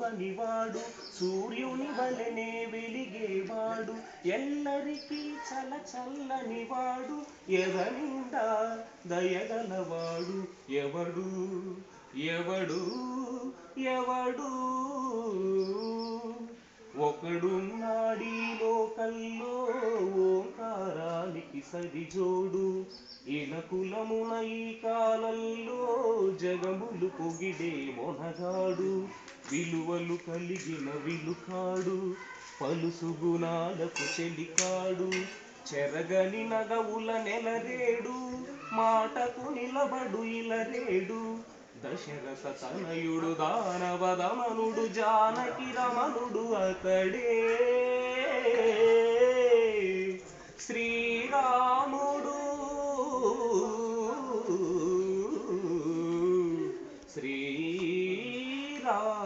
మరువనివాడు సూర్యుని వలెనే వెలిగేవాడు ఎల్లరికీ చల్లనివాడు ఎవనిండా దయగలవాడు ఎవడు ఎవడు ఎవడు ఒకడున్నాడీ లోకల్లో ఓంకారానికి సరిజోడు ఇనకులమున ఈ కాలంలో జగములు పొగిడే మొనగాడు విలువలు కలిగిన విలుకాడు పలుసు గుణాలకు చెలికాడు చెరగని నగవుల నెలరేడు మాటకు నిలబడు ఇలరేడు దశరథ తనయుడు దానవదమనుడు జానకి రమణుడు అతడే శ్రీరాముడు శ్రీరాముడు.